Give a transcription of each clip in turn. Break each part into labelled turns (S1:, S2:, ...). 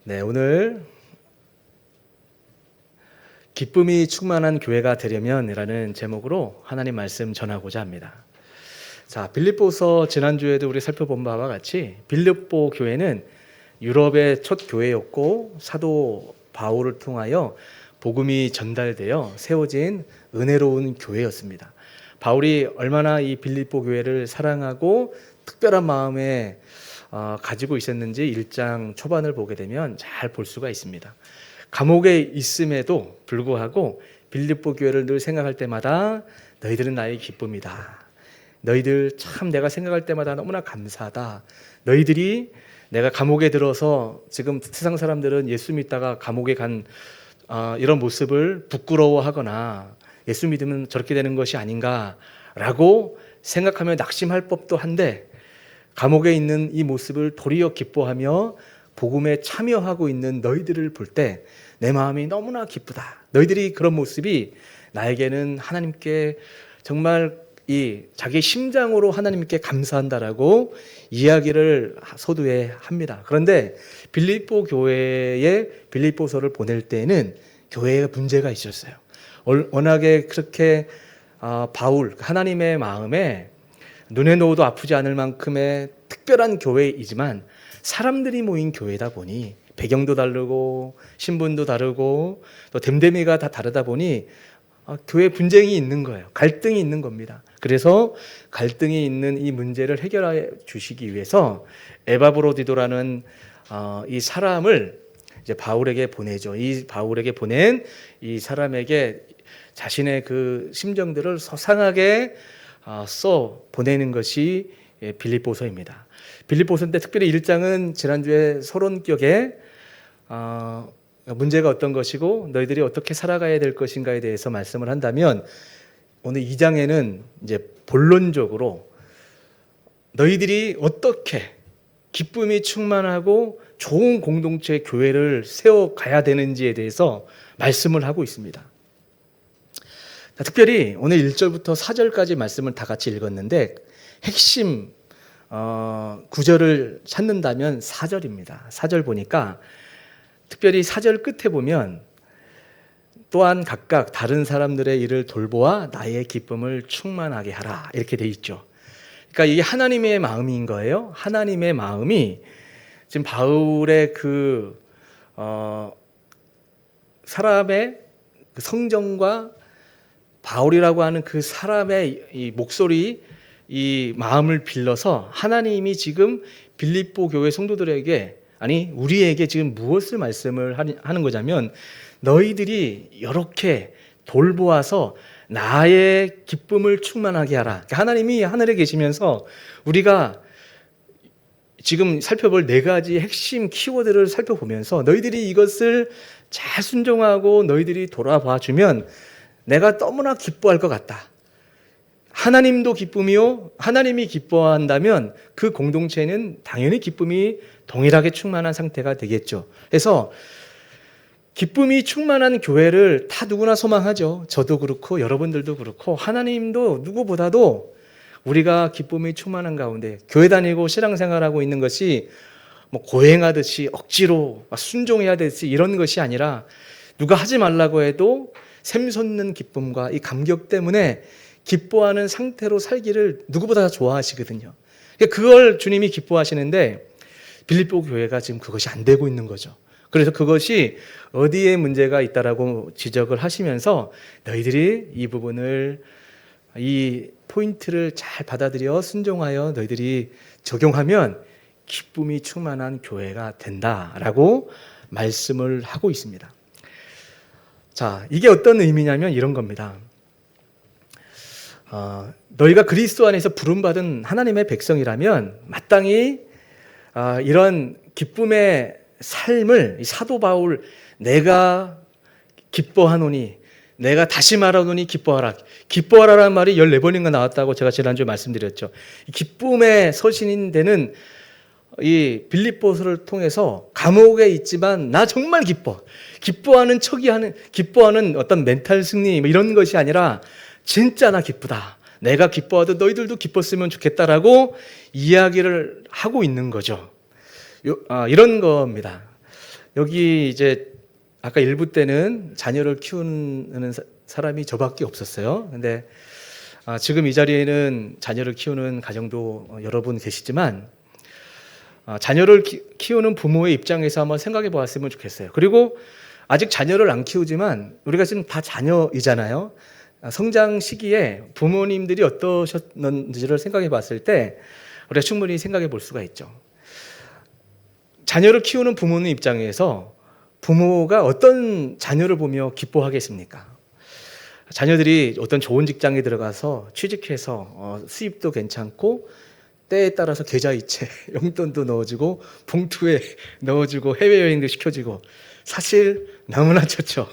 S1: 네, 오늘 기쁨이 충만한 교회가 되려면이라는 제목으로 하나님 말씀 전하고자 합니다. 자, 빌립보서 지난주에도 우리 살펴본 바와 같이 빌립보 교회는 유럽의 첫 교회였고 사도 바울을 통하여 복음이 전달되어 세워진 은혜로운 교회였습니다. 바울이 얼마나 이 빌립보 교회를 사랑하고 특별한 마음에 가지고 있었는지 1장 초반을 보게 되면 잘 볼 수가 있습니다. 감옥에 있음에도 불구하고 빌립보 교회를 늘 생각할 때마다 너희들은 나의 기쁨이다. 너희들 참 내가 생각할 때마다 너무나 감사하다. 너희들이 내가 감옥에 들어서 지금 세상 사람들은 예수 믿다가 감옥에 간 이런 모습을 부끄러워하거나 예수 믿으면 저렇게 되는 것이 아닌가라고 생각하며 낙심할 법도 한데 감옥에 있는 이 모습을 도리어 기뻐하며 복음에 참여하고 있는 너희들을 볼 때 내 마음이 너무나 기쁘다. 너희들이 그런 모습이 나에게는 하나님께 정말 이 자기 심장으로 하나님께 감사한다라고 이야기를 서두에 합니다. 그런데 빌립보 교회에 빌립보서를 보낼 때에는 교회에 문제가 있었어요. 워낙에 그렇게 바울 하나님의 마음에 눈에 놓아도 아프지 않을 만큼의 특별한 교회이지만 사람들이 모인 교회다 보니 배경도 다르고 신분도 다르고 또 됨됨이가 다 다르다 보니 교회 분쟁이 있는 거예요. 갈등이 있는 겁니다. 그래서 갈등이 있는 이 문제를 해결해 주시기 위해서 에바브로디도라는 이 사람을 이제 바울에게 보내죠. 이 바울에게 보낸 이 사람에게 자신의 그 심정들을 소상하게 써 보내는 것이 빌립보서입니다. 빌립보서인데 특별히 1장은 지난주에 서론격에 문제가 어떤 것이고 너희들이 어떻게 살아가야 될 것인가에 대해서 말씀을 한다면 오늘 2장에는 이제 본론적으로 너희들이 어떻게 기쁨이 충만하고 좋은 공동체 교회를 세워가야 되는지에 대해서 말씀을 하고 있습니다. 특별히 오늘 1절부터 4절까지 말씀을 다 같이 읽었는데 핵심 구절을 찾는다면 4절입니다. 4절 보니까 특별히 4절 끝에 보면 또한 각각 다른 사람들의 일을 돌보아 나의 기쁨을 충만하게 하라 이렇게 돼 있죠. 그러니까 이게 하나님의 마음인 거예요. 하나님의 마음이 지금 바울의 그 사람의 그 성정과 바울이라고 하는 그 사람의 이 목소리, 이 마음을 빌려서 하나님이 지금 빌립보 교회 성도들에게 아니 우리에게 지금 무엇을 말씀을 하는 거냐면 너희들이 이렇게 돌보아서 나의 기쁨을 충만하게 하라. 하나님이 하늘에 계시면서 우리가 지금 살펴볼 4가지 핵심 키워드를 살펴보면서 너희들이 이것을 잘 순종하고 너희들이 돌아봐 주면 내가 너무나 기뻐할 것 같다. 하나님도 기쁨이요. 하나님이 기뻐한다면 그 공동체는 당연히 기쁨이 동일하게 충만한 상태가 되겠죠. 그래서 기쁨이 충만한 교회를 다 누구나 소망하죠. 저도 그렇고 여러분들도 그렇고 하나님도 누구보다도 우리가 기쁨이 충만한 가운데 교회 다니고 신앙생활하고 있는 것이 뭐 고행하듯이 억지로 순종해야 되듯이 이런 것이 아니라 누가 하지 말라고 해도 샘솟는 기쁨과 이 감격 때문에 기뻐하는 상태로 살기를 누구보다 좋아하시거든요. 그걸 주님이 기뻐하시는데 빌립보 교회가 지금 그것이 안 되고 있는 거죠. 그래서 그것이 어디에 문제가 있다라고 지적을 하시면서 너희들이 이 부분을 이 포인트를 잘 받아들여 순종하여 너희들이 적용하면 기쁨이 충만한 교회가 된다라고 말씀을 하고 있습니다. 자, 이게 어떤 의미냐면 이런 겁니다. 너희가 그리스도 안에서 부름받은 하나님의 백성이라면 마땅히 이런 기쁨의 삶을 사도 바울 내가 기뻐하노니 내가 다시 말하노니 기뻐하라. 기뻐하라라는 말이 14번인가 나왔다고 제가 지난주에 말씀드렸죠. 기쁨의 서신인 데는 이 빌립보서를 통해서 감옥에 있지만 나 정말 기뻐하는 척이 하는 기뻐하는 어떤 멘탈 승리 이런 것이 아니라 진짜 나 기쁘다. 내가 기뻐하듯 너희들도 기뻤으면 좋겠다라고 이야기를 하고 있는 거죠. 이런 겁니다. 여기 이제 아까 일부 때는 자녀를 키우는 사람이 저밖에 없었어요. 근데 지금 이 자리에는 자녀를 키우는 가정도 여러 분 계시지만 자녀를 키우는 부모의 입장에서 한번 생각해 보았으면 좋겠어요. 그리고 아직 자녀를 안 키우지만 우리가 지금 다 자녀이잖아요. 성장 시기에 부모님들이 어떠셨는지를 생각해 봤을 때 우리가 충분히 생각해 볼 수가 있죠. 자녀를 키우는 부모님 입장에서 부모가 어떤 자녀를 보며 기뻐하겠습니까? 자녀들이 어떤 좋은 직장에 들어가서 취직해서 수입도 괜찮고 때에 따라서 계좌이체 용돈도 넣어주고 봉투에 넣어주고 해외여행도 시켜주고 사실 너무나 좋죠.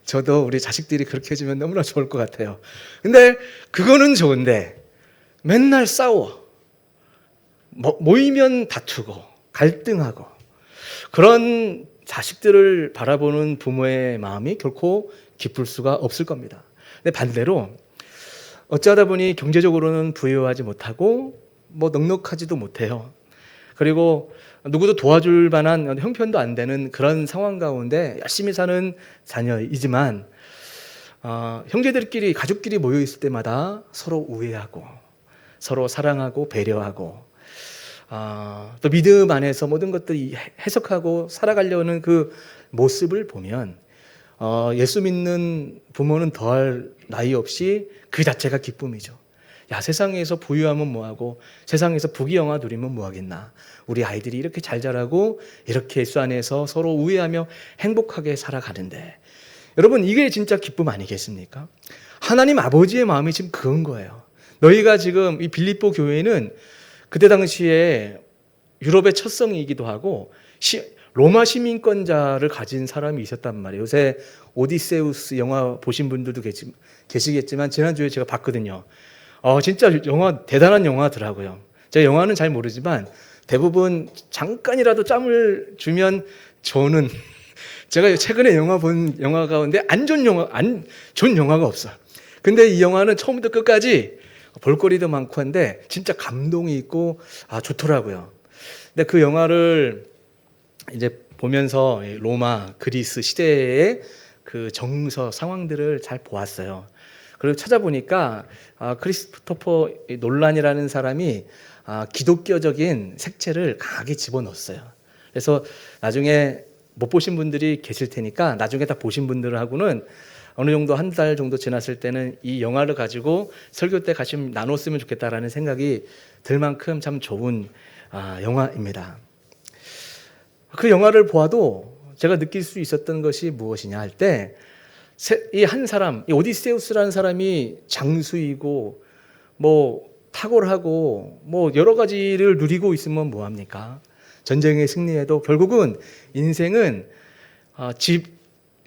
S1: 저도 우리 자식들이 그렇게 해주면 너무나 좋을 것 같아요. 근데 그거는 좋은데 맨날 싸워. 모이면 다투고 갈등하고 그런 자식들을 바라보는 부모의 마음이 결코 기쁠 수가 없을 겁니다. 근데 반대로 어쩌다 보니 경제적으로는 부유하지 못하고 넉넉하지도 못해요. 그리고 누구도 도와줄 만한 형편도 안 되는 그런 상황 가운데 열심히 사는 자녀이지만 형제들끼리 가족끼리 모여 있을 때마다 서로 우애하고 서로 사랑하고 배려하고 또 믿음 안에서 모든 것들을 해석하고 살아가려는 그 모습을 보면 예수 믿는 부모는 더할 나위 없이 그 자체가 기쁨이죠. 야, 세상에서 부유하면 뭐하고 세상에서 부귀영화 누리면 뭐하겠나. 우리 아이들이 이렇게 잘 자라고 이렇게 예수 안에서 서로 우애하며 행복하게 살아가는데 여러분 이게 진짜 기쁨 아니겠습니까? 하나님 아버지의 마음이 지금 그런 거예요. 너희가 지금 이 빌립보 교회는 그때 당시에 유럽의 첫 성이기도 하고 로마 시민권자를 가진 사람이 있었단 말이에요. 요새 오디세우스 영화 보신 분들도 계시겠지만 지난주에 제가 봤거든요. 진짜 영화 대단한 영화더라고요. 제가 영화는 잘 모르지만 대부분 잠깐이라도 짬을 주면 저는 제가 최근에 본 영화 가운데 안 좋은 영화가 없어요. 근데 이 영화는 처음부터 끝까지 볼거리도 많고 한데 진짜 감동이 있고 좋더라고요. 근데 그 영화를 이제 보면서 로마, 그리스 시대의 그 정서 상황들을 잘 보았어요. 그리고 찾아보니까 크리스토퍼 놀란이라는 사람이 기독교적인 색채를 강하게 집어넣었어요. 그래서 나중에 못 보신 분들이 계실 테니까 나중에 다 보신 분들하고는 어느 정도 한 달 정도 지났을 때는 이 영화를 가지고 설교 때 같이 나눴으면 좋겠다라는 생각이 들 만큼 참 좋은 영화입니다. 그 영화를 보아도 제가 느낄 수 있었던 것이 무엇이냐 할 때 이 한 사람, 이 오디세우스라는 사람이 장수이고 탁월하고 여러 가지를 누리고 있으면 뭐합니까? 전쟁에 승리해도 결국은 인생은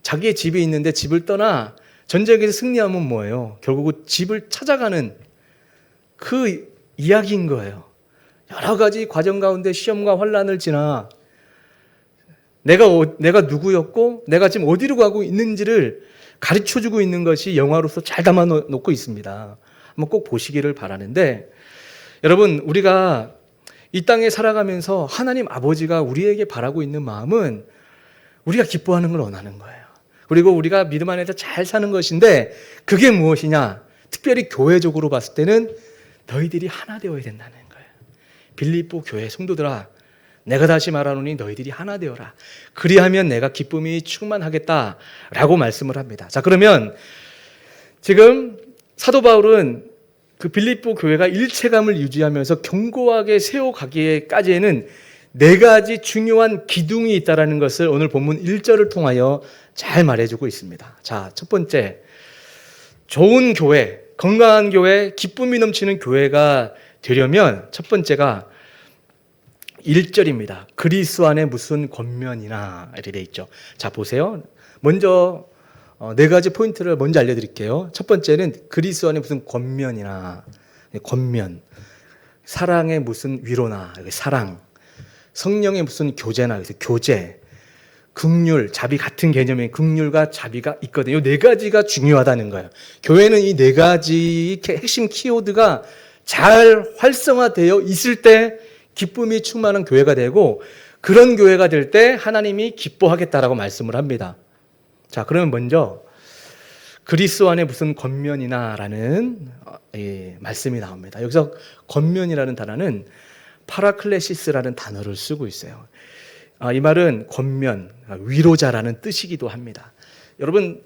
S1: 자기의 집이 있는데 집을 떠나 전쟁에서 승리하면 뭐예요? 결국은 집을 찾아가는 그 이야기인 거예요. 여러 가지 과정 가운데 시험과 환난을 지나 내가 누구였고 내가 지금 어디로 가고 있는지를 가르쳐주고 있는 것이 영화로서 잘 담아놓고 있습니다. 한번 꼭 보시기를 바라는데 여러분 우리가 이 땅에 살아가면서 하나님 아버지가 우리에게 바라고 있는 마음은 우리가 기뻐하는 걸 원하는 거예요. 그리고 우리가 믿음 안에서 잘 사는 것인데 그게 무엇이냐? 특별히 교회적으로 봤을 때는 너희들이 하나 되어야 된다는 거예요. 빌립보 교회 성도들아 내가 다시 말하노니 너희들이 하나 되어라. 그리하면 내가 기쁨이 충만하겠다라고 말씀을 합니다. 자, 그러면 지금 사도 바울은 그 빌립보 교회가 일체감을 유지하면서 견고하게 세워가기까지에는 네 가지 중요한 기둥이 있다는 것을 오늘 본문 1절을 통하여 잘 말해주고 있습니다. 자, 첫 번째, 좋은 교회, 건강한 교회, 기쁨이 넘치는 교회가 되려면 첫 번째가 1절입니다. 그리스도 안에 무슨 권면이나 이렇게 돼 있죠. 자, 보세요. 먼저 네 가지 포인트를 먼저 알려드릴게요. 첫 번째는 그리스도 안에 무슨 권면이나 권면, 사랑의 무슨 위로나 사랑, 성령의 무슨 교제나 그래서 교제, 긍휼, 자비 같은 개념의 긍휼과 자비가 있거든요. 네 가지가 중요하다는 거예요. 교회는 이 네 가지 핵심 키워드가 잘 활성화되어 있을 때 기쁨이 충만한 교회가 되고 그런 교회가 될 때 하나님이 기뻐하겠다라고 말씀을 합니다. 자, 그러면 먼저 그리스도 안에 무슨 권면이나라는 말씀이 나옵니다. 여기서 권면이라는 단어는 파라클레시스라는 단어를 쓰고 있어요. 이 말은 권면, 위로자라는 뜻이기도 합니다. 여러분,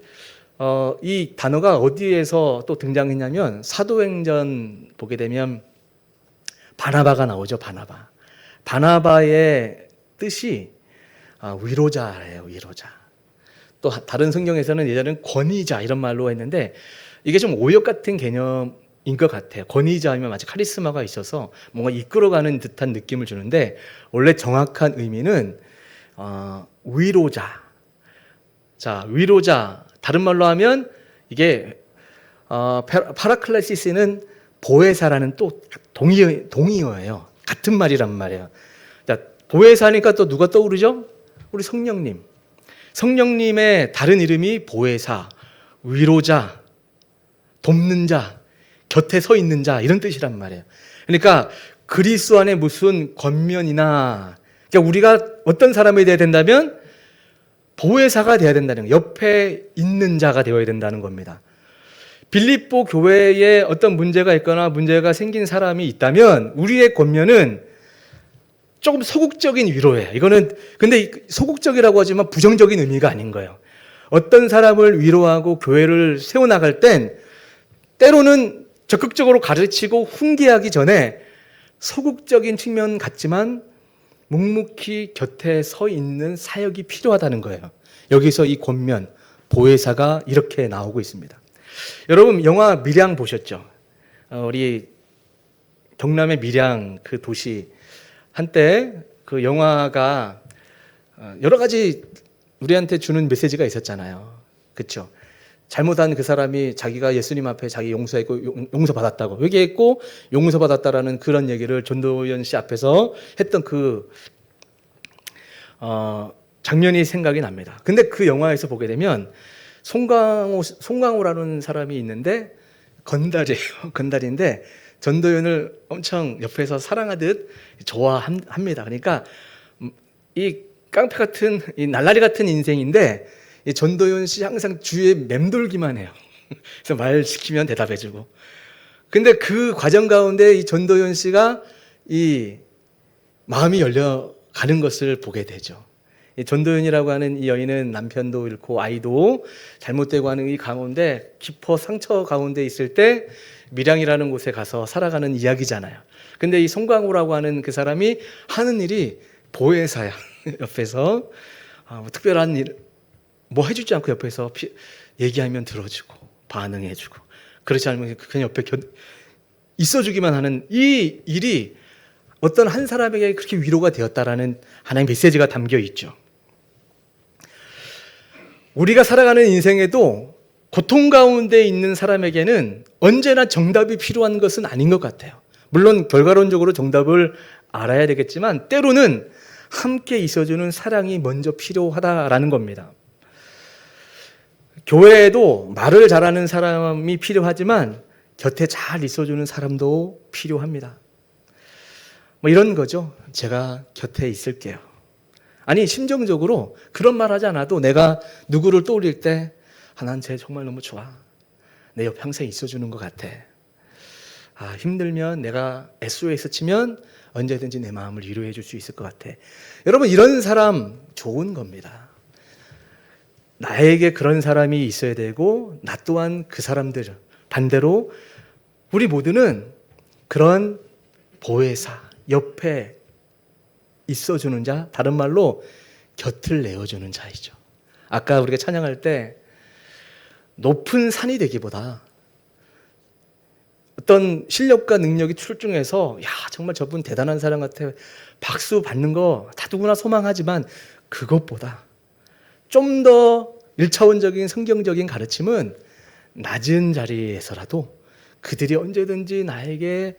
S1: 이 단어가 어디에서 또 등장했냐면 사도행전 보게 되면 바나바가 나오죠. 바나바의 뜻이 위로자예요. 위로자. 또 다른 성경에서는 예전에는 권위자 이런 말로 했는데 이게 좀 오역 같은 개념인 것 같아요. 권위자이면 마치 카리스마가 있어서 뭔가 이끌어가는 듯한 느낌을 주는데 원래 정확한 의미는 위로자. 자, 위로자. 다른 말로 하면 이게 파라클레시스는 보혜사라는 또 동의어예요. 같은 말이란 말이에요. 자, 보혜사니까 또 누가 떠오르죠? 우리 성령님. 성령님의 다른 이름이 보혜사, 위로자, 돕는 자, 곁에 서 있는 자 이런 뜻이란 말이에요. 그러니까 그리스도 안에 무슨 권면이나 그러니까 우리가 어떤 사람이 되어야 된다면 보혜사가 되어야 된다는 거예요. 옆에 있는 자가 되어야 된다는 겁니다. 빌립보 교회에 어떤 문제가 있거나 문제가 생긴 사람이 있다면 우리의 권면은 조금 소극적인 위로예요. 이거는 근데 소극적이라고 하지만 부정적인 의미가 아닌 거예요. 어떤 사람을 위로하고 교회를 세워나갈 땐 때로는 적극적으로 가르치고 훈계하기 전에 소극적인 측면 같지만 묵묵히 곁에 서 있는 사역이 필요하다는 거예요. 여기서 이 권면, 보혜사가 이렇게 나오고 있습니다. 여러분 영화 밀양 보셨죠? 우리 경남의 밀양 그 도시 한때 그 영화가 여러 가지 우리한테 주는 메시지가 있었잖아요. 그렇죠? 잘못한 그 사람이 자기가 예수님 앞에 자기 용서했고 용서받았다고 회개했고 용서받았다라는 그런 얘기를 전도연 씨 앞에서 했던 그 장면이 생각이 납니다. 근데 그 영화에서 보게 되면 송강호라는 사람이 있는데 건달이에요. 건달인데 전도연을 엄청 옆에서 사랑하듯 좋아합니다. 그러니까 이 깡패 같은 이 날라리 같은 인생인데 이 전도연 씨 항상 주위에 맴돌기만 해요. 그래서 말 시키면 대답해주고. 근데 그 과정 가운데 이 전도연 씨가 이 마음이 열려가는 것을 보게 되죠. 이 전도연이라고 하는 이 여인은 남편도 잃고 아이도 잘못되고 하는 이 가운데 깊어 상처 가운데 있을 때 밀양이라는 곳에 가서 살아가는 이야기잖아요. 근데 이 송강호라고 하는 그 사람이 하는 일이 보혜사야. 옆에서 뭐 특별한 일, 뭐 해주지 않고 옆에서 얘기하면 들어주고 반응해주고 그렇지 않으면 그냥 옆에 있어주기만 하는 이 일이 어떤 한 사람에게 그렇게 위로가 되었다라는 하나의 메시지가 담겨 있죠. 우리가 살아가는 인생에도 고통 가운데 있는 사람에게는 언제나 정답이 필요한 것은 아닌 것 같아요. 물론 결과론적으로 정답을 알아야 되겠지만 때로는 함께 있어주는 사랑이 먼저 필요하다라는 겁니다. 교회에도 말을 잘하는 사람이 필요하지만 곁에 잘 있어주는 사람도 필요합니다. 뭐 이런 거죠. 제가 곁에 있을게요. 아니 심정적으로 그런 말 하지 않아도 내가 누구를 떠올릴 때 난 쟤 정말 너무 좋아. 내 옆에 항상 있어주는 것 같아. 힘들면 내가 SOS 치면 언제든지 내 마음을 위로해 줄 수 있을 것 같아. 여러분 이런 사람 좋은 겁니다. 나에게 그런 사람이 있어야 되고 나 또한 그 사람들 반대로 우리 모두는 그런 보혜사 옆에 있어주는 자, 다른 말로 곁을 내어주는 자이죠. 아까 우리가 찬양할 때 높은 산이 되기보다 어떤 실력과 능력이 출중해서 정말 저분 대단한 사람 같아 박수 받는 거 다 누구나 소망하지만 그것보다 좀 더 1차원적인 성경적인 가르침은 낮은 자리에서라도 그들이 언제든지 나에게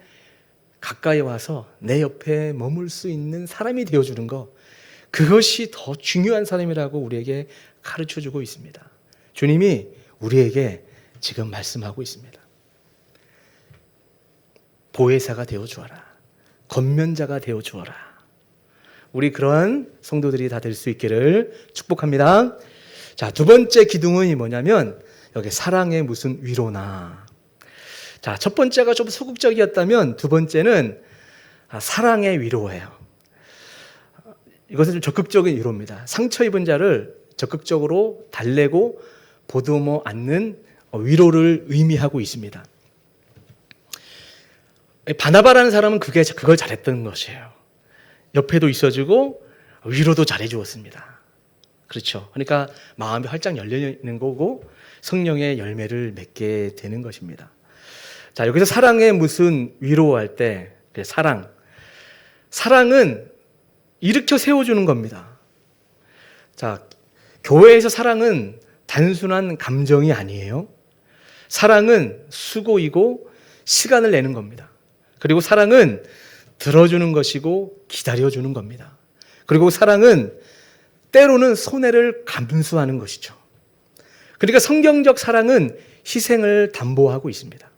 S1: 가까이 와서 내 옆에 머물 수 있는 사람이 되어주는 거, 그것이 더 중요한 사람이라고 우리에게 가르쳐주고 있습니다. 주님이 우리에게 지금 말씀하고 있습니다. 보혜사가 되어주어라. 권면자가 되어주어라. 우리 그런 성도들이 다 될 수 있기를 축복합니다. 자, 두 번째 기둥은 뭐냐면 여기 사랑의 무슨 위로나. 자, 첫 번째가 좀 소극적이었다면 두 번째는 사랑의 위로예요. 이것은 좀 적극적인 위로입니다. 상처 입은 자를 적극적으로 달래고 보듬어 안는 위로를 의미하고 있습니다. 바나바라는 사람은 그걸 잘했던 것이에요. 옆에도 있어주고 위로도 잘해주었습니다. 그렇죠. 그러니까 마음이 활짝 열려있는 거고 성령의 열매를 맺게 되는 것입니다. 자, 여기서 사랑의 무슨 위로할 때 사랑은 일으켜 세워주는 겁니다. 자, 교회에서 사랑은 단순한 감정이 아니에요. 사랑은 수고이고 시간을 내는 겁니다. 그리고 사랑은 들어주는 것이고 기다려주는 겁니다. 그리고 사랑은 때로는 손해를 감수하는 것이죠. 그러니까 성경적 사랑은 희생을 담보하고 있습니다.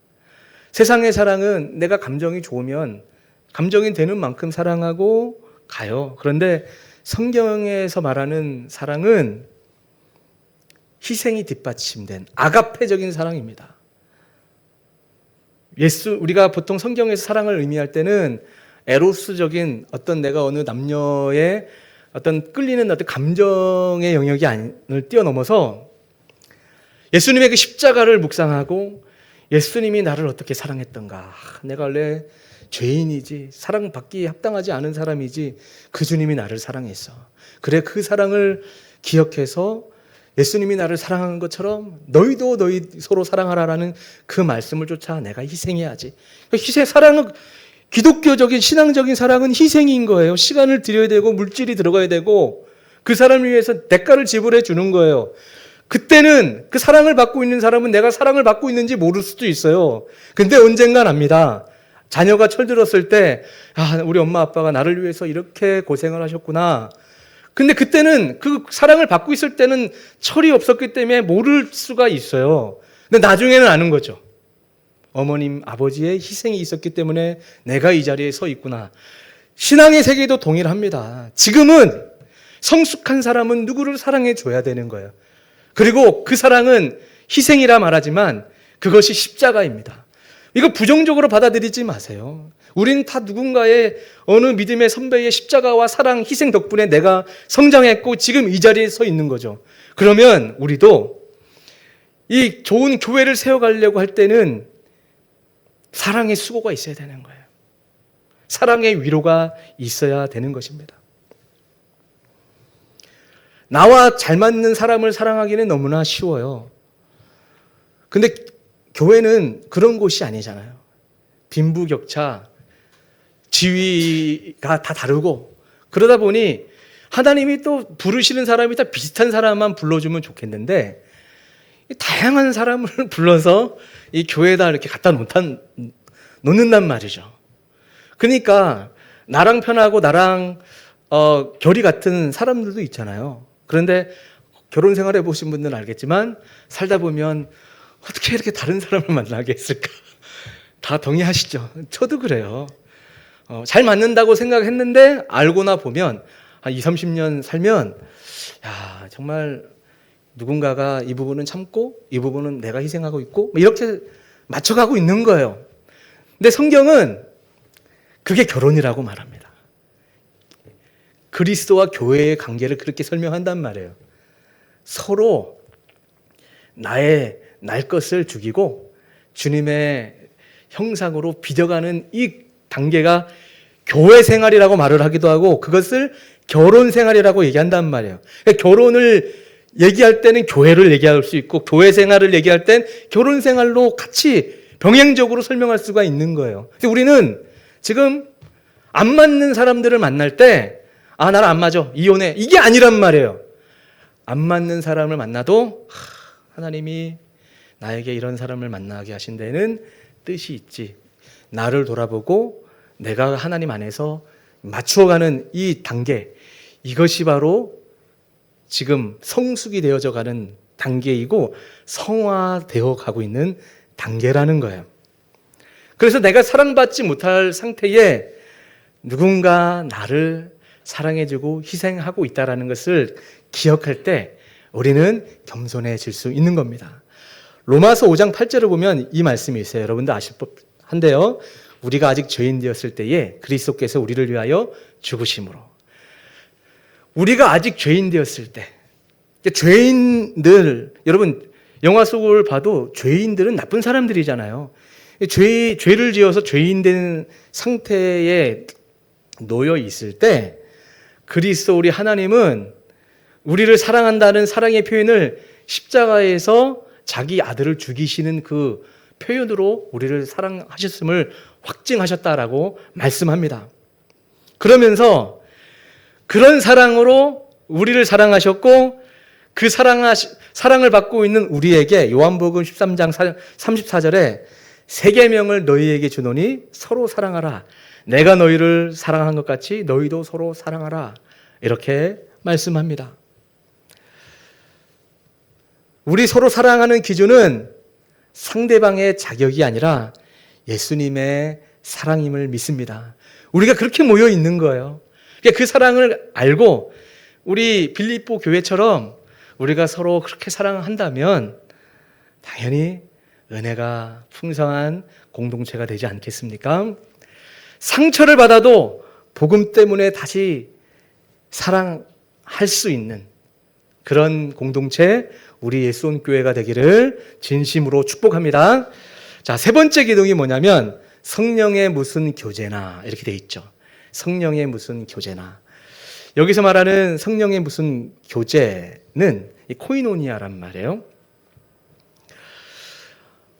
S1: 세상의 사랑은 내가 감정이 좋으면 감정이 되는 만큼 사랑하고 가요. 그런데 성경에서 말하는 사랑은 희생이 뒷받침된 아가페적인 사랑입니다. 우리가 보통 성경에서 사랑을 의미할 때는 에로스적인 어떤 내가 어느 남녀의 어떤 끌리는 어떤 감정의 영역이 아니를 뛰어넘어서 예수님의 그 십자가를 묵상하고 예수님이 나를 어떻게 사랑했던가. 내가 원래 죄인이지, 사랑받기에 합당하지 않은 사람이지, 그 주님이 나를 사랑했어. 그래, 그 사랑을 기억해서 예수님이 나를 사랑한 것처럼 너희도 너희 서로 사랑하라라는 그 말씀을 쫓아 내가 희생해야지. 사랑은 기독교적인 신앙적인 사랑은 희생인 거예요. 시간을 들여야 되고 물질이 들어가야 되고 그 사람을 위해서 대가를 지불해 주는 거예요. 그때는 그 사랑을 받고 있는 사람은 내가 사랑을 받고 있는지 모를 수도 있어요. 근데 언젠간 압니다. 자녀가 철들었을 때 우리 엄마 아빠가 나를 위해서 이렇게 고생을 하셨구나. 근데 그때는 그 사랑을 받고 있을 때는 철이 없었기 때문에 모를 수가 있어요. 근데 나중에는 아는 거죠. 어머님, 아버지의 희생이 있었기 때문에 내가 이 자리에 서 있구나. 신앙의 세계도 동일합니다. 지금은 성숙한 사람은 누구를 사랑해 줘야 되는 거예요. 그리고 그 사랑은 희생이라 말하지만 그것이 십자가입니다. 이거 부정적으로 받아들이지 마세요. 우린 다 누군가의 어느 믿음의 선배의 십자가와 사랑, 희생 덕분에 내가 성장했고 지금 이 자리에 서 있는 거죠. 그러면 우리도 이 좋은 교회를 세워가려고 할 때는 사랑의 수고가 있어야 되는 거예요. 사랑의 위로가 있어야 되는 것입니다. 나와 잘 맞는 사람을 사랑하기는 너무나 쉬워요. 근데 교회는 그런 곳이 아니잖아요. 빈부격차, 지위가 다 다르고 그러다 보니 하나님이 또 부르시는 사람이 다 비슷한 사람만 불러주면 좋겠는데 다양한 사람을 불러서 이 교회에다 이렇게 갖다 놓는단 말이죠. 그러니까 나랑 편하고 나랑 결이 같은 사람들도 있잖아요. 그런데 결혼 생활 해보신 분들은 알겠지만 살다 보면 어떻게 이렇게 다른 사람을 만나게 했을까? 다 동의하시죠? 저도 그래요. 잘 맞는다고 생각했는데 알고나 보면 한 20, 30년 살면 정말 누군가가 이 부분은 참고 이 부분은 내가 희생하고 있고 이렇게 맞춰가고 있는 거예요. 근데 성경은 그게 결혼이라고 말합니다. 그리스도와 교회의 관계를 그렇게 설명한단 말이에요. 서로 날 것을 죽이고 주님의 형상으로 빚어가는 이 단계가 교회 생활이라고 말을 하기도 하고 그것을 결혼 생활이라고 얘기한단 말이에요. 그러니까 결혼을 얘기할 때는 교회를 얘기할 수 있고 교회 생활을 얘기할 땐 결혼 생활로 같이 병행적으로 설명할 수가 있는 거예요. 그래서 우리는 지금 안 맞는 사람들을 만날 때 나랑 안 맞아, 이혼해, 이게 아니란 말이에요. 안 맞는 사람을 만나도 하나님이 나에게 이런 사람을 만나게 하신 데는 뜻이 있지. 나를 돌아보고 내가 하나님 안에서 맞추어가는 이 단계, 이것이 바로 지금 성숙이 되어져 가는 단계이고 성화되어 가고 있는 단계라는 거예요. 그래서 내가 사랑받지 못할 상태에 누군가 나를 사랑해주고 희생하고 있다는 것을 기억할 때 우리는 겸손해질 수 있는 겁니다. 로마서 5장 8절을 보면 이 말씀이 있어요. 여러분도 아실 법한데요. 우리가 아직 죄인 되었을 때에 그리스도께서 우리를 위하여 죽으심으로. 우리가 아직 죄인 되었을 때, 죄인들, 여러분 영화 속을 봐도 죄인들은 나쁜 사람들이잖아요. 죄를 지어서 죄인 된 상태에 놓여 있을 때 그리스도 우리 하나님은 우리를 사랑한다는 사랑의 표현을 십자가에서 자기 아들을 죽이시는 그 표현으로 우리를 사랑하셨음을 확증하셨다라고 말씀합니다. 그러면서 그런 사랑으로 우리를 사랑하셨고 그 사랑을 받고 있는 우리에게 요한복음 13장 34절에 세 계명을 너희에게 주노니 서로 사랑하라. 내가 너희를 사랑한 것 같이 너희도 서로 사랑하라. 이렇게 말씀합니다. 우리 서로 사랑하는 기준은 상대방의 자격이 아니라 예수님의 사랑임을 믿습니다. 우리가 그렇게 모여 있는 거예요. 그 사랑을 알고 우리 빌립보 교회처럼 우리가 서로 그렇게 사랑한다면 당연히 은혜가 풍성한 공동체가 되지 않겠습니까? 상처를 받아도 복음 때문에 다시 사랑할 수 있는 그런 공동체, 우리 예수온 교회가 되기를 진심으로 축복합니다. 자, 세 번째 기둥이 뭐냐면 성령의 무슨 교제나 이렇게 돼 있죠. 성령의 무슨 교제나. 여기서 말하는 성령의 무슨 교제는 이 코이노니아란 말이에요.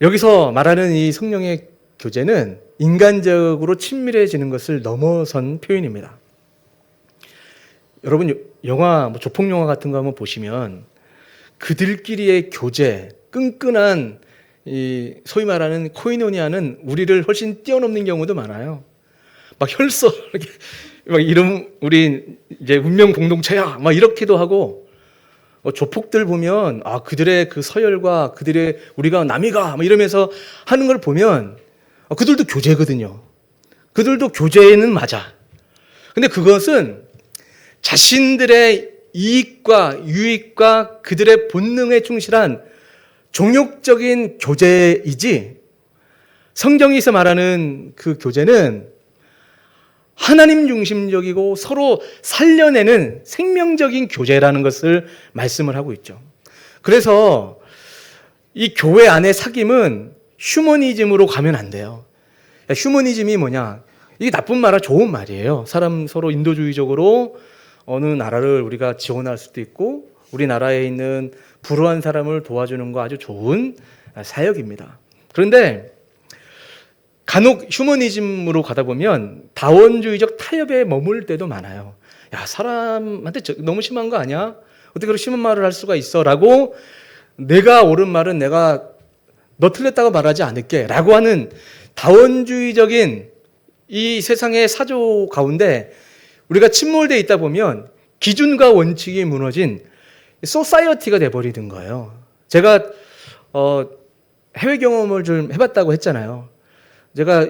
S1: 여기서 말하는 이 성령의 교제는 인간적으로 친밀해지는 것을 넘어선 표현입니다. 여러분 영화, 조폭 영화 같은 거 한번 보시면 그들끼리의 교제, 끈끈한 이 소위 말하는 코이노니아는 우리를 훨씬 뛰어넘는 경우도 많아요. 막 혈서 이렇게 막 이름 우리 이제 운명 공동체야 막 이렇게도 하고 조폭들 보면 그들의 그 서열과 그들의 우리가 남이가 막 이러면서 하는 걸 보면 그들도 교제거든요. 그들도 교제는 맞아. 근데 그것은 자신들의 이익과 유익과 그들의 본능에 충실한 종욕적인 교제이지 성경에서 말하는 그 교제는 하나님 중심적이고 서로 살려내는 생명적인 교제라는 것을 말씀을 하고 있죠. 그래서 이 교회 안의 사귐은 휴머니즘으로 가면 안 돼요. 휴머니즘이 뭐냐? 이게 나쁜 말이야, 좋은 말이에요. 사람 서로 인도주의적으로 어느 나라를 우리가 지원할 수도 있고 우리나라에 있는 불우한 사람을 도와주는 거 아주 좋은 사역입니다. 그런데 간혹 휴머니즘으로 가다 보면 다원주의적 타협에 머물 때도 많아요. 야, 사람한테 너무 심한 거 아니야? 어떻게 그렇게 심한 말을 할 수가 있어? 라고 내가 옳은 말은 내가 너 틀렸다고 말하지 않을게 라고 하는 다원주의적인 이 세상의 사조 가운데 우리가 침몰되어 있다 보면 기준과 원칙이 무너진 소사이어티가 돼버리는 거예요. 제가 해외 경험을 좀 해봤다고 했잖아요. 제가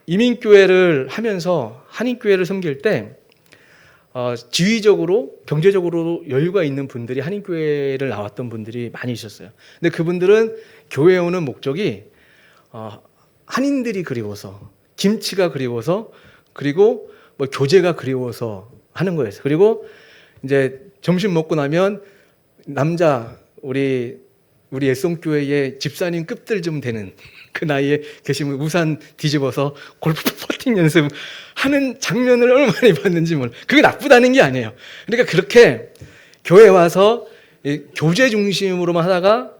S1: 이민교회를 하면서 한인교회를 섬길 때 지위적으로 경제적으로 여유가 있는 분들이 한인교회를 나왔던 분들이 많이 있었어요. 근데 그분들은 교회에 오는 목적이 한인들이 그리워서 김치가 그리워서 그리고 뭐 교제가 그리워서 하는 거였어요. 그리고 이제 점심 먹고 나면 남자 우리 예송교회의 집사님 급들 좀 되는 그 나이에 계시면 우산 뒤집어서 골프 퍼팅 연습하는 장면을 얼마나 많이 봤는지 몰라. 그게 나쁘다는 게 아니에요. 그러니까 그렇게 교회 와서 교제 중심으로만 하다가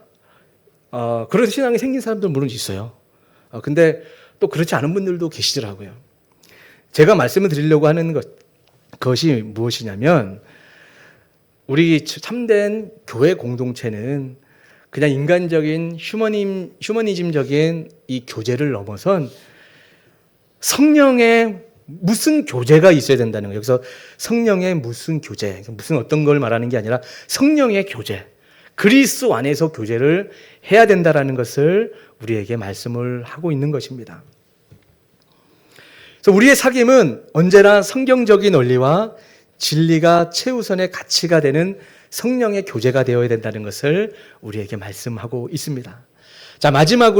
S1: 그런 신앙이 생긴 사람들 물론 있어요. 근데 또 그렇지 않은 분들도 계시더라고요. 제가 말씀을 드리려고 하는 것이 무엇이냐면 우리 참된 교회 공동체는 그냥 인간적인 휴머니즘적인 이 교제를 넘어선 성령의 무슨 교제가 있어야 된다는 거예요. 여기서 성령의 무슨 교제, 무슨 어떤 걸 말하는 게 아니라 성령의 교제, 그리스도 안에서 교제를 해야 된다는 것을 우리에게 말씀을 하고 있는 것입니다. 그래서 우리의 사귐은 언제나 성경적인 원리와 진리가 최우선의 가치가 되는 성령의 교제가 되어야 된다는 것을 우리에게 말씀하고 있습니다. 자, 마지막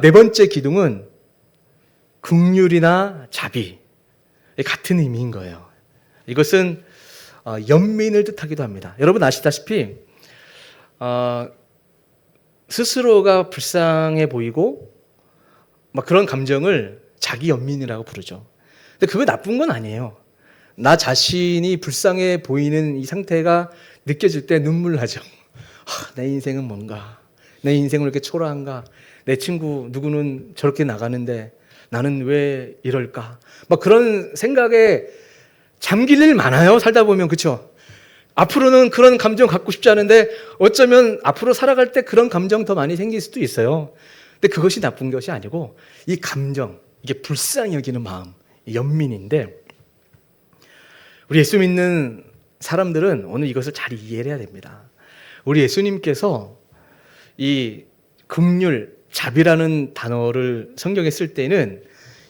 S1: 네 번째 기둥은 긍휼이나 자비, 같은 의미인 거예요. 이것은 연민을 뜻하기도 합니다. 여러분 아시다시피 스스로가 불쌍해 보이고 막 그런 감정을 자기 연민이라고 부르죠. 근데 그거 나쁜 건 아니에요. 나 자신이 불쌍해 보이는 이 상태가 느껴질 때 눈물 나죠. 내 인생은 뭔가, 내 인생은 왜 이렇게 초라한가, 내 친구 누구는 저렇게 나가는데 나는 왜 이럴까, 막 그런 생각에 잠길 일 많아요. 살다 보면. 그렇죠? 앞으로는 그런 감정 갖고 싶지 않은데 어쩌면 앞으로 살아갈 때 그런 감정 더 많이 생길 수도 있어요. 근데 그것이 나쁜 것이 아니고 이 감정, 이게 불쌍히 여기는 마음, 연민인데 우리 예수 믿는 사람들은 오늘 이것을 잘 이해를 해야 됩니다. 우리 예수님께서 이 긍휼, 자비라는 단어를 성경에 쓸 때는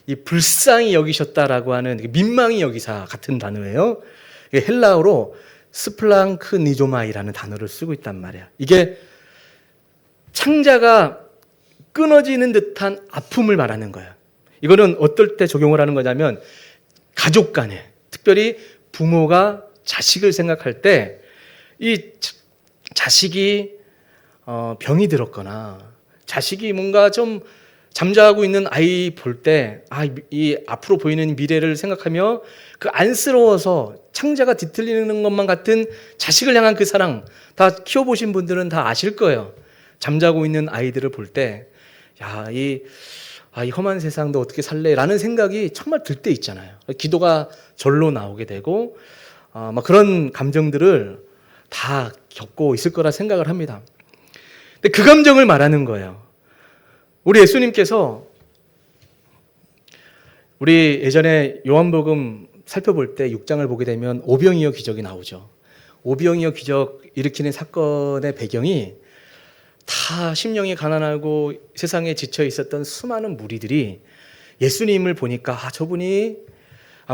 S1: 이 불쌍히 여기셨다라고 하는 민망히 여기사 같은 단어예요. 헬라어로 스플랑크니조마이라는 단어를 쓰고 있단 말이야. 이게 창자가 끊어지는 듯한 아픔을 말하는 거야. 이거는 어떨 때 적용을 하는 거냐면 가족 간에, 특별히 부모가 자식을 생각할 때 이 자식이 병이 들었거나 자식이 뭔가 좀 잠자고 있는 아이 볼 때 이 앞으로 보이는 미래를 생각하며 그 안쓰러워서 창자가 뒤틀리는 것만 같은 자식을 향한 그 사랑, 다 키워보신 분들은 다 아실 거예요. 잠자고 있는 아이들을 볼 때 이 험한 세상도 어떻게 살래? 라는 생각이 정말 들 때 있잖아요. 기도가 절로 나오게 되고 막 그런 감정들을 다 겪고 있을 거라 생각을 합니다. 근데 그 감정을 말하는 거예요. 우리 예수님께서 우리 예전에 요한복음 살펴볼 때 6장을 보게 되면 오병이어 기적이 나오죠. 오병이어 기적 일으키는 사건의 배경이 다 심령이 가난하고 세상에 지쳐 있었던 수많은 무리들이 예수님을 보니까 저분이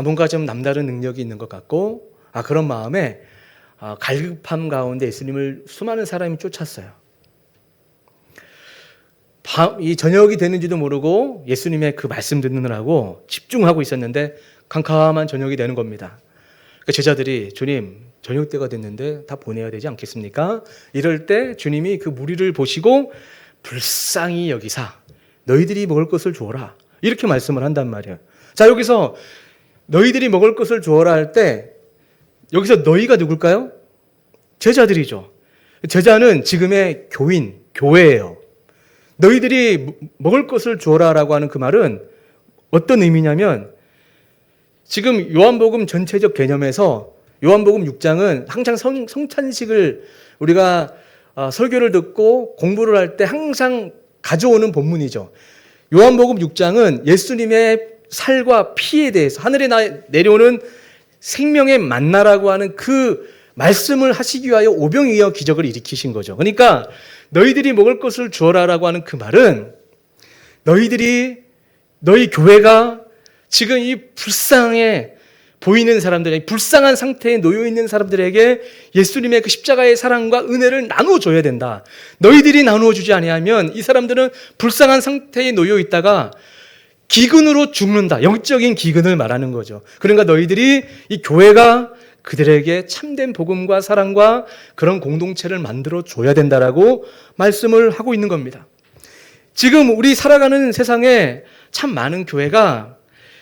S1: 뭔가 좀 남다른 능력이 있는 것 같고 그런 마음에 갈급함 가운데 예수님을 수많은 사람이 쫓았어요. 이 저녁이 되는지도 모르고 예수님의 그 말씀 듣느라고 집중하고 있었는데 캄캄한 저녁이 되는 겁니다. 그러니까 제자들이 주님 저녁 때가 됐는데 다 보내야 되지 않겠습니까? 이럴 때 주님이 그 무리를 보시고 불쌍히 여기사 너희들이 먹을 것을 주어라 이렇게 말씀을 한단 말이에요. 자, 여기서 너희들이 먹을 것을 주어라 할 때 여기서 너희가 누굴까요? 제자들이죠. 제자는 지금의 교회예요. 너희들이 먹을 것을 주어라라고 하는 그 말은 어떤 의미냐면 지금 요한복음 전체적 개념에서 요한복음 6장은 항상 성찬식을 우리가 설교를 듣고 공부를 할 때 항상 가져오는 본문이죠. 요한복음 6장은 예수님의 살과 피에 대해서 하늘에 내려오는 생명의 만나라고 하는 그 말씀을 하시기 위하여 오병이어 기적을 일으키신 거죠. 그러니까 너희들이 먹을 것을 주어라라고 하는 그 말은 너희 교회가 지금 이 불쌍해 보이는 사람들, 불쌍한 상태에 놓여 있는 사람들에게 예수님의 그 십자가의 사랑과 은혜를 나눠줘야 된다. 너희들이 나누어주지 아니하면 이 사람들은 불쌍한 상태에 놓여 있다가 기근으로 죽는다. 영적인 기근을 말하는 거죠. 그러니까 너희들이 이 교회가 그들에게 참된 복음과 사랑과 그런 공동체를 만들어 줘야 된다라고 말씀을 하고 있는 겁니다. 지금 우리 살아가는 세상에 참 많은 교회가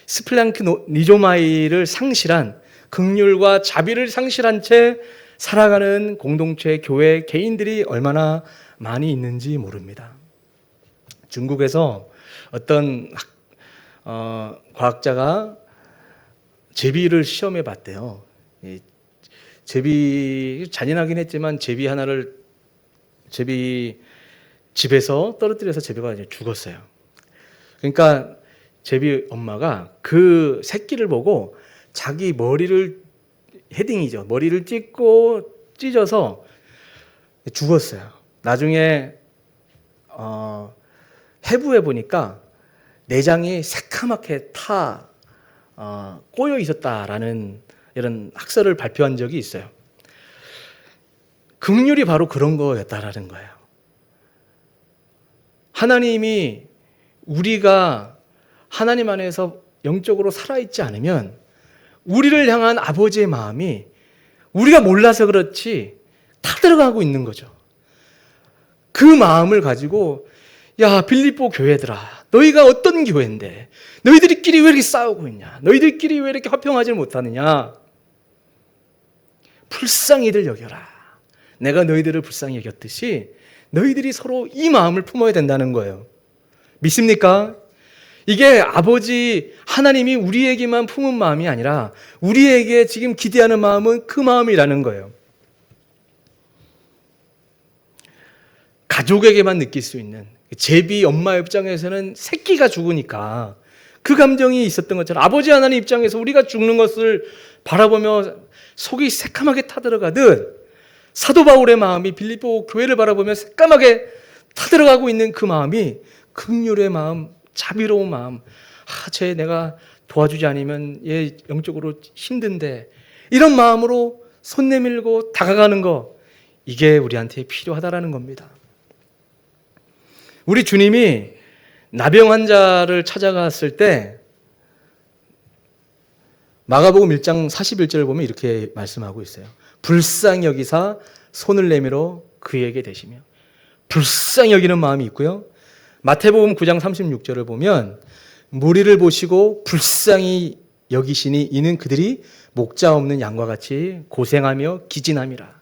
S1: 스플랑크니조마이를 상실한, 긍휼과 자비를 상실한 채 살아가는 공동체, 교회, 개인들이 얼마나 많이 있는지 모릅니다. 중국에서 어떤 과학자가 제비를 시험해 봤대요. 제비 잔인하긴 했지만 제비 집에서 떨어뜨려서 제비가 이제 죽었어요. 그러니까 제비 엄마가 그 새끼를 보고 자기 머리를 헤딩이죠. 머리를 찢어서 죽었어요. 나중에 해부해 보니까 내장이 새카맣게 꼬여 있었다라는 이런 학설을 발표한 적이 있어요. 긍휼이 바로 그런 거였다라는 거예요. 하나님이 우리가 하나님 안에서 영적으로 살아있지 않으면 우리를 향한 아버지의 마음이 우리가 몰라서 그렇지 타들어가고 있는 거죠. 그 마음을 가지고 야 빌립보 교회들아, 너희가 어떤 교회인데 너희들끼리 왜 이렇게 싸우고 있냐, 너희들끼리 왜 이렇게 화평하지 못하느냐, 불쌍히들 여겨라. 내가 너희들을 불쌍히 여겼듯이 너희들이 서로 이 마음을 품어야 된다는 거예요. 믿습니까? 이게 아버지 하나님이 우리에게만 품은 마음이 아니라 우리에게 지금 기대하는 마음은 그 마음이라는 거예요. 가족에게만 느낄 수 있는, 제비 엄마 입장에서는 새끼가 죽으니까 그 감정이 있었던 것처럼 아버지 하나님 입장에서 우리가 죽는 것을 바라보며 속이 새까맣게 타들어가듯 사도 바울의 마음이 빌립보 교회를 바라보며 새까맣게 타들어가고 있는 그 마음이 긍휼의 마음, 자비로운 마음, 쟤 내가 도와주지 않으면 얘 영적으로 힘든데, 이런 마음으로 손 내밀고 다가가는 거, 이게 우리한테 필요하다라는 겁니다. 우리 주님이 나병 환자를 찾아갔을 때 마가복음 1장 41절을 보면 이렇게 말씀하고 있어요. 불쌍히 여기사 손을 내밀어 그에게 대시며, 불쌍히 여기는 마음이 있고요. 마태복음 9장 36절을 보면 무리를 보시고 불쌍히 여기시니 이는 그들이 목자 없는 양과 같이 고생하며 기진함이라.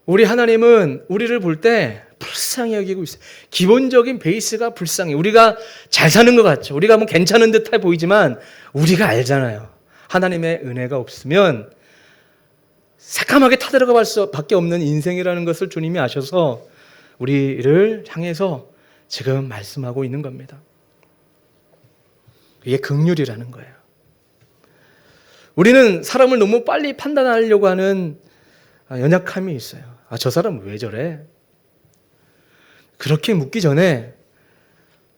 S1: 우리 하나님은 우리를 볼 때 불쌍히 여기고 있어요. 기본적인 베이스가 불쌍해. 우리가 잘 사는 것 같죠. 우리가 뭐 괜찮은 듯해 보이지만 우리가 알잖아요. 하나님의 은혜가 없으면 새까맣게 타들어갈 수밖에 없는 인생이라는 것을 주님이 아셔서 우리를 향해서 지금 말씀하고 있는 겁니다. 이게 긍휼이라는 거예요. 우리는 사람을 너무 빨리 판단하려고 하는 연약함이 있어요. 저 사람은 왜 저래? 그렇게 묻기 전에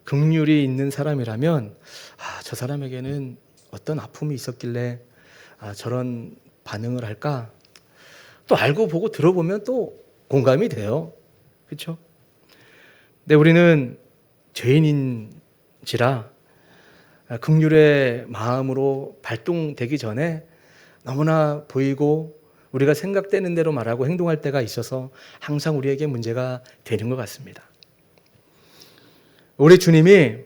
S1: 긍휼이 있는 사람이라면 저 사람에게는 어떤 아픔이 있었길래 저런 반응을 할까? 또 알고 보고 들어보면 또 공감이 돼요. 그렇죠? 근데 우리는 죄인인지라 긍휼의 마음으로 발동되기 전에 너무나 보이고 우리가 생각되는 대로 말하고 행동할 때가 있어서 항상 우리에게 문제가 되는 것 같습니다. 우리 주님이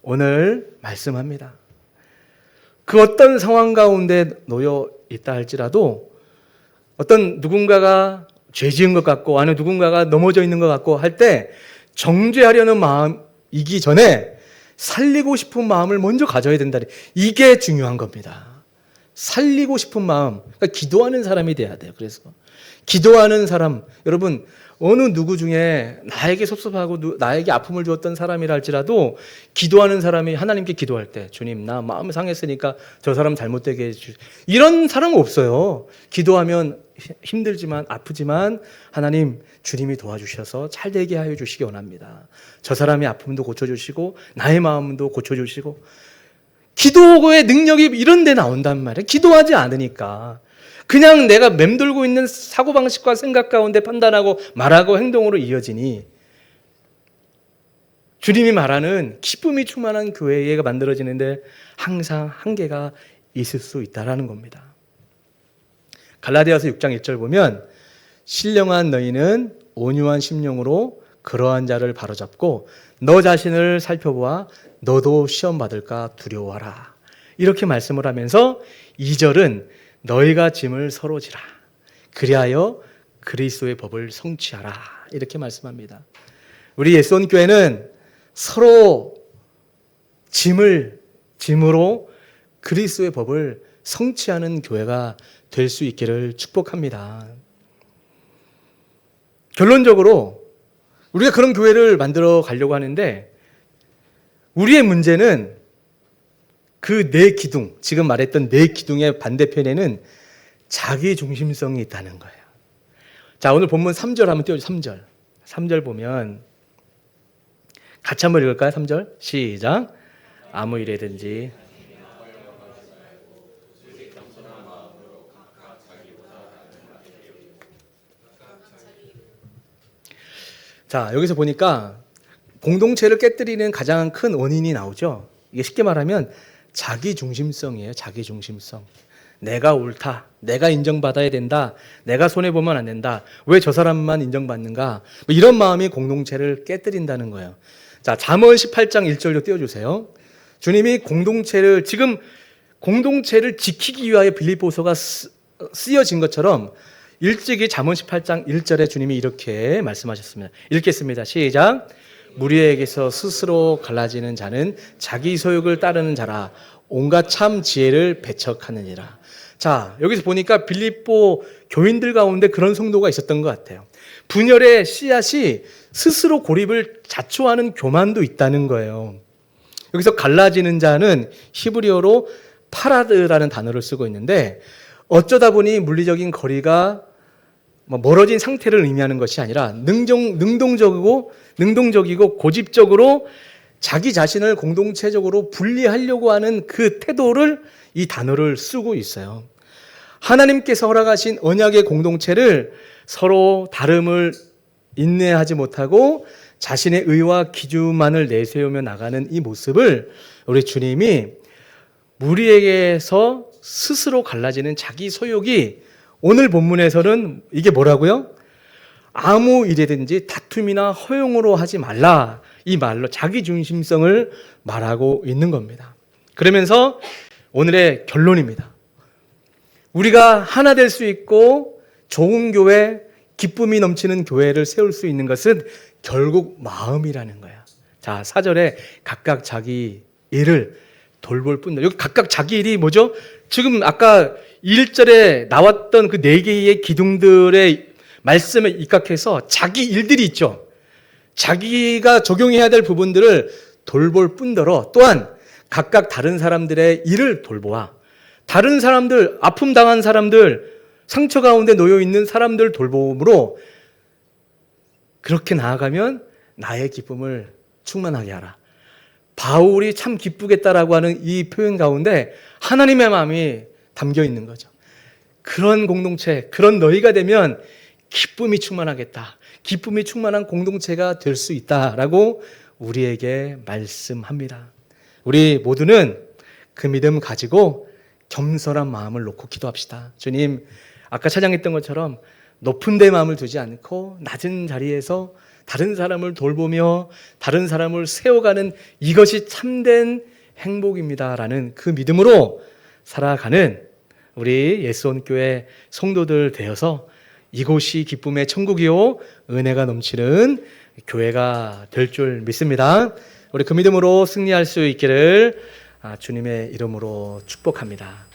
S1: 오늘 말씀합니다. 그 어떤 상황 가운데 놓여 있다 할지라도 어떤 누군가가 죄 지은 것 같고 아니면 누군가가 넘어져 있는 것 같고 할 때 정죄하려는 마음이기 전에 살리고 싶은 마음을 먼저 가져야 된다. 이게 중요한 겁니다. 살리고 싶은 마음, 그러니까 기도하는 사람이 돼야 돼요. 그래서 기도하는 사람, 여러분 어느 누구 중에 나에게 섭섭하고 나에게 아픔을 주었던 사람이라 할지라도 기도하는 사람이 하나님께 기도할 때 주님 나 마음 상했으니까 저 사람 잘못되게 해주세요. 이런 사람은 없어요. 기도하면 힘들지만 아프지만 하나님 주님이 도와주셔서 잘 되게 하여 주시기 원합니다. 저 사람의 아픔도 고쳐주시고 나의 마음도 고쳐주시고, 기도의 능력이 이런 데 나온단 말이에요. 기도하지 않으니까 그냥 내가 맴돌고 있는 사고방식과 생각 가운데 판단하고 말하고 행동으로 이어지니 주님이 말하는 기쁨이 충만한 교회가 만들어지는데 항상 한계가 있을 수 있다는 겁니다. 갈라디아서 6장 1절 보면 신령한 너희는 온유한 심령으로 그러한 자를 바로잡고 너 자신을 살펴보아 너도 시험 받을까 두려워하라. 이렇게 말씀을 하면서 2절은 너희가 짐을 서로 지라. 그리하여 그리스도의 법을 성취하라. 이렇게 말씀합니다. 우리 예수원 교회는 서로 짐으로 그리스도의 법을 성취하는 교회가 될 수 있기를 축복합니다. 결론적으로 우리가 그런 교회를 만들어 가려고 하는데 우리의 문제는 그 내 기둥, 지금 말했던 내 기둥의 반대편에는 자기 중심성이 있다는 거예요. 자, 오늘 본문 3절 한번 띄워주세요. 3절 보면 같이 한번 읽을까요? 3절 시작. 아무 일에든지 자, 여기서 보니까 공동체를 깨뜨리는 가장 큰 원인이 나오죠. 이게 쉽게 말하면 자기중심성이에요. 자기중심성. 내가 옳다. 내가 인정받아야 된다. 내가 손해보면 안 된다. 왜 저 사람만 인정받는가? 뭐 이런 마음이 공동체를 깨뜨린다는 거예요. 자, 잠언 18장 1절로 띄워주세요. 주님이 지금 공동체를 지키기 위하여 빌립보서가 쓰여진 것처럼 일찍이 잠언 18장 1절에 주님이 이렇게 말씀하셨습니다. 읽겠습니다. 시작. 무리에게서 스스로 갈라지는 자는 자기 소욕을 따르는 자라 온갖 참 지혜를 배척하느니라. 자, 여기서 보니까 빌립보 교인들 가운데 그런 성도가 있었던 것 같아요. 분열의 씨앗이 스스로 고립을 자초하는 교만도 있다는 거예요. 여기서 갈라지는 자는 히브리어로 파라드라는 단어를 쓰고 있는데 어쩌다 보니 물리적인 거리가 멀어진 상태를 의미하는 것이 아니라 능동적이고 고집적으로 자기 자신을 공동체적으로 분리하려고 하는 그 태도를 이 단어를 쓰고 있어요. 하나님께서 허락하신 언약의 공동체를 서로 다름을 인내하지 못하고 자신의 의와 기준만을 내세우며 나가는 이 모습을 우리 주님이 무리에게서 스스로 갈라지는 자기 소욕이 오늘 본문에서는 이게 뭐라고요? 아무 일이든지 다툼이나 허용으로 하지 말라. 이 말로 자기중심성을 말하고 있는 겁니다. 그러면서 오늘의 결론입니다. 우리가 하나 될 수 있고 좋은 교회, 기쁨이 넘치는 교회를 세울 수 있는 것은 결국 마음이라는 거야. 자, 4절에 각각 자기 일을 돌볼 뿐. 여기 각각 자기 일이 뭐죠? 지금 아까 1절에 나왔던 그 4개의 기둥들의 말씀에 입각해서 자기 일들이 있죠. 자기가 적용해야 될 부분들을 돌볼 뿐더러 또한 각각 다른 사람들의 일을 돌보아 다른 사람들, 아픔 당한 사람들, 상처 가운데 놓여 있는 사람들 돌봄으로 그렇게 나아가면 나의 기쁨을 충만하게 하라. 바울이 참 기쁘겠다라고 하는 이 표현 가운데 하나님의 마음이 담겨 있는 거죠. 그런 공동체, 그런 너희가 되면 기쁨이 충만하겠다. 기쁨이 충만한 공동체가 될 수 있다라고 우리에게 말씀합니다. 우리 모두는 그 믿음 가지고 겸손한 마음을 놓고 기도합시다. 주님, 아까 찬양했던 것처럼 높은 데 마음을 두지 않고 낮은 자리에서 다른 사람을 돌보며 다른 사람을 세워가는 이것이 참된 행복입니다라는 그 믿음으로 살아가는 우리 예수원교회 성도들 되어서 이곳이 기쁨의 천국이요 은혜가 넘치는 교회가 될 줄 믿습니다. 우리 그 믿음으로 승리할 수 있기를 주님의 이름으로 축복합니다.